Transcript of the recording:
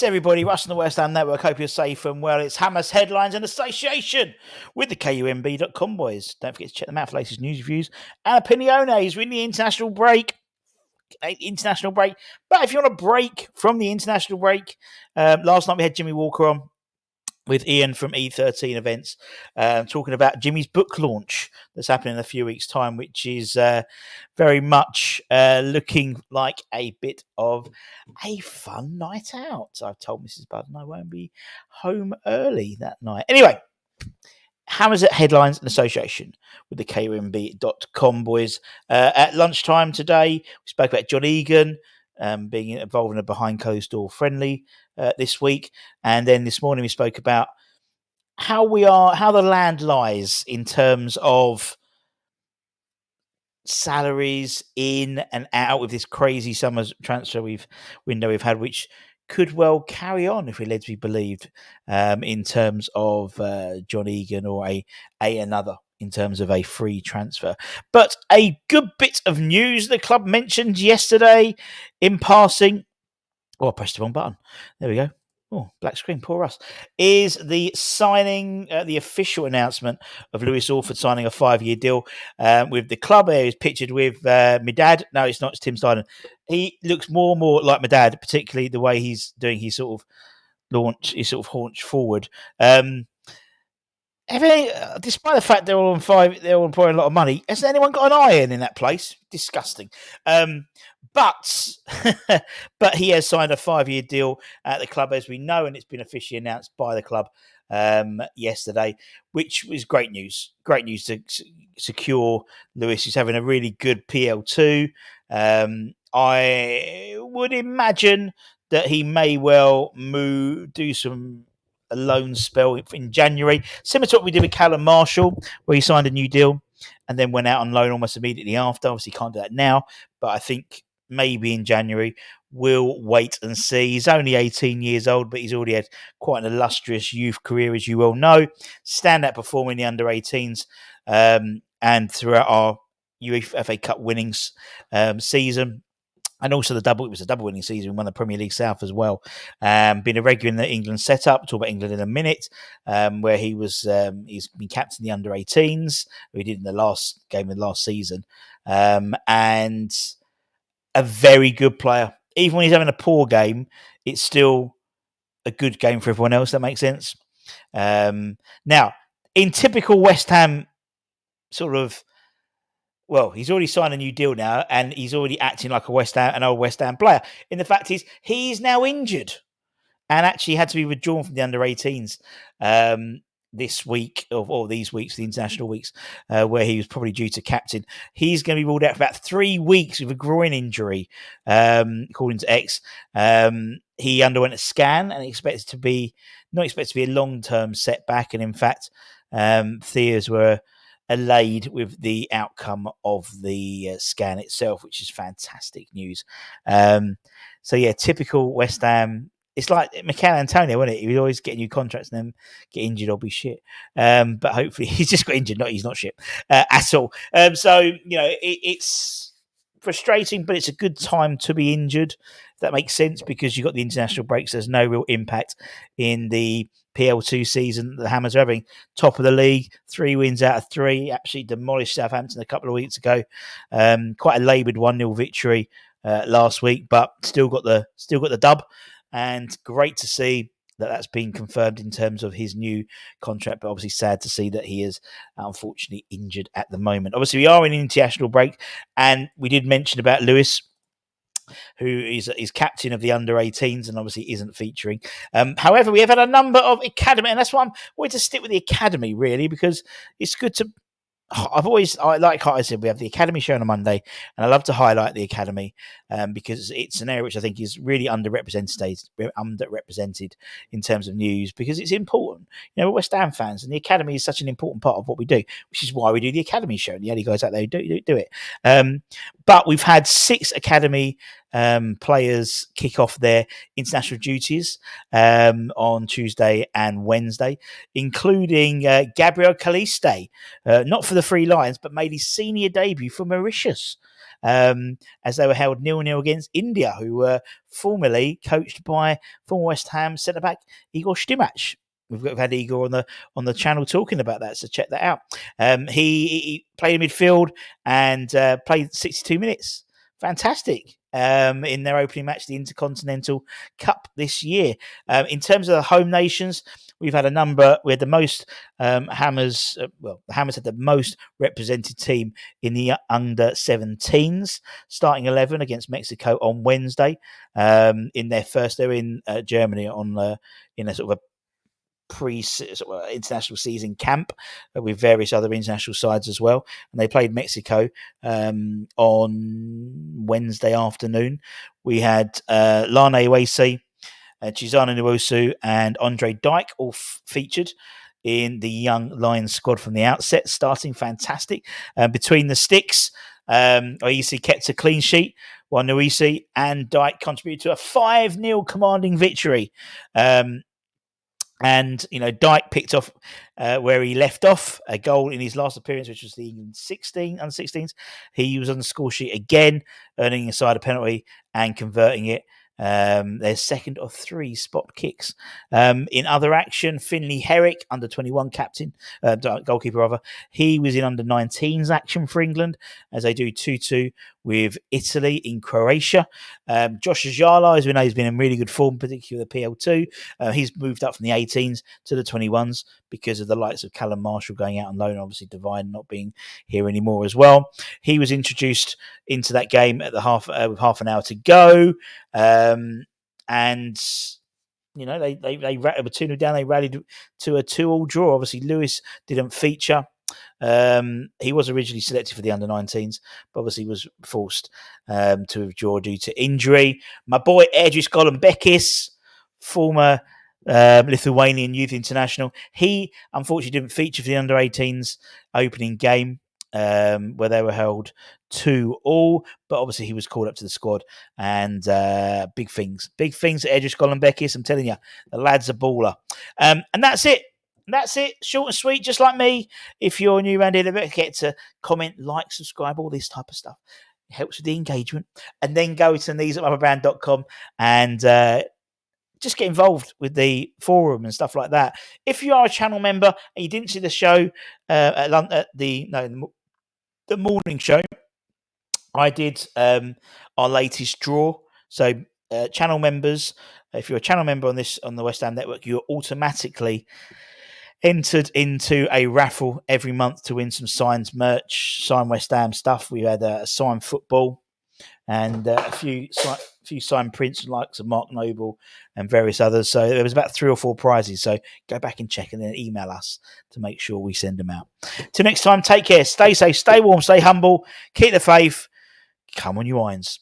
Yes, everybody, Russ and the West Ham Network. Hope you're safe and well. It's Hammers Headlines in association with the KUMB.com boys. Don't forget to check them out for latest news, reviews, and opiniones. We're in the international break. But if you want a break from the international break, last night we had Jimmy Walker on with Ian from E13 Events, talking about Jimmy's book launch that's happening in a few weeks' time, which is very much looking like a bit of a fun night out. I've told Mrs. Budden I won't be home early that night. Anyway, Hammers at Headlines in association with the KUMB.com boys. At lunchtime today, we spoke about John Egan being involved in a behind closed door friendly this week. And then this morning we spoke about how the land lies in terms of salaries in and out with this crazy summer's transfer window we've had, which could well carry on if we're led to be believed in terms of John Egan or another in terms of a free transfer. But a good bit of news the club mentioned yesterday in passing. Oh, I pressed the wrong button. There we go. Oh, black screen, poor us. Is the signing, the official announcement of Lewis Orford signing a 5-year deal with the club. He's pictured with my dad. No, it's not. It's Tim Steinen. He looks more and more like my dad, particularly the way he's doing his sort of launch, his sort of haunch forward. Despite the fact they're all employing a lot of money, hasn't anyone got an iron in that place? Disgusting. But he has signed a 5-year deal at the club, as we know, and it's been officially announced by the club yesterday, which was great news. Great news to secure Lewis. He's having a really good PL2. I would imagine that he may well do a loan spell in January, similar to what we did with Callum Marshall, where he signed a new deal and then went out on loan almost immediately after. Obviously, can't do that now, but I think maybe in January. We'll wait and see. He's only 18 years old, but he's already had quite an illustrious youth career, as you well know. Standout performer in the under-18s and throughout our UEFA FA Cup winnings season. And also it was a double winning season. We won the Premier League South as well. Been a regular in the England setup. Talk about England in a minute, where he's been captain the under-18s. We did in the last game of last season, and a very good player. Even when he's having a poor game, it's still a good game for everyone else. That makes sense. Now, in typical West Ham sort of, well, he's already signed a new deal now, and he's already acting like an old West Ham player. In the fact he's now injured and actually had to be withdrawn from the under-18s this week, or these weeks, the international weeks, where he was probably due to captain. He's going to be ruled out for about 3 weeks with a groin injury, according to X. He underwent a scan and not expected to be a long-term setback. And in fact, fears were allayed with the outcome of the scan itself, which is fantastic news. So yeah, typical West Ham. It's like Mikel Antonio, wasn't it? He would always get new contracts and then get injured or be shit. But hopefully he's just got injured. He's not shit at all. So, it's frustrating, but it's a good time to be injured. That makes sense because you've got the international breaks. There's no real impact in the PL2 season. The Hammers are having top of the league, 3 wins out of 3. Absolutely demolished Southampton a couple of weeks ago. Quite a laboured 1-0 victory last week, but still got the dub. And great to see that that's been confirmed in terms of his new contract, but obviously sad to see that he is unfortunately injured at the moment. Obviously, we are in an international break, and we did mention about Lewis, who is captain of the under-18s and obviously isn't featuring. However, we have had a number of academy, and that's why I'm wanting to stick with the academy, really, because it's good to... like I said, we have the Academy show on a Monday, and I love to highlight the Academy because it's an area which I think is really underrepresented in terms of news, because it's important. We're West Ham fans, and the Academy is such an important part of what we do, which is why we do the Academy show. The only guys out there who do it. But we've had 6 Academy players kick off their international duties on Tuesday and Wednesday, including Gabriel Caliste, not for the Three Lions, but made his senior debut for Mauritius. As they were held 0-0 against India, who were formerly coached by former West Ham centre-back Igor Stimac. We've had Igor on the channel talking about that, so check that out. He played in midfield and played 62 minutes. Fantastic. In their opening match, the Intercontinental Cup this year. In terms of the home nations, we've had a number. We had the most Hammers. The Hammers had the most represented team in the under 17s, starting 11 against Mexico on Wednesday. In their first, they're in Germany on in a sort of a pre-international season camp with various other international sides as well, and they played Mexico on Wednesday afternoon. We had Lane Iwese, Chizana Nwosu and Andre Dyke all featured in the Young Lions squad from the outset, starting fantastic. Between the sticks, Iwese kept a clean sheet, while Nwosu and Dyke contributed to a 5-0 commanding victory. And, Dyke picked off where he left off, a goal in his last appearance, which was the under 16s. He was on the score sheet again, earning a side a penalty and converting it. Their second of 3 spot kicks. In other action, Finley Herrick, under 21 captain, goalkeeper rather, he was in under 19s action for England as they do 2-2 with Italy in Croatia. Josh Ajala, as we know, has been in really good form, particularly the PL2. He's moved up from the 18s to the 21s because of the likes of Callum Marshall going out on loan, obviously Devine not being here anymore as well. He was introduced into that game at the with half an hour to go. And they were 2-0 down. They rallied to a 2-2 draw. Obviously, Lewis didn't feature. He was originally selected for the under-19s, but obviously was forced to withdraw due to injury. My boy Erdris Golombekis, former Lithuanian youth international, he unfortunately didn't feature for the under-18s opening game, where they were held 2-2, but obviously he was called up to the squad, and big things at Erdris Golombekis. I'm telling you, the lad's a baller. And that's it. Short and sweet, just like me. If you're new around here, don't forget to comment, like, subscribe, all this type of stuff. It helps with the engagement. And then go to kneesatmotherbrand.com and just get involved with the forum and stuff like that. If you are a channel member and you didn't see the show at the morning show, I did our latest draw. So channel members, if you're a channel member on the West Ham Network, you're automatically entered into a raffle every month to win some signed merch, signed West Ham stuff. We had a signed football and a few signed prints like some Mark Noble and various others. So there was about 3 or 4 prizes. So go back and check and then email us to make sure we send them out. Till next time, take care, stay safe, stay warm, stay humble, keep the faith. Come on, you irons.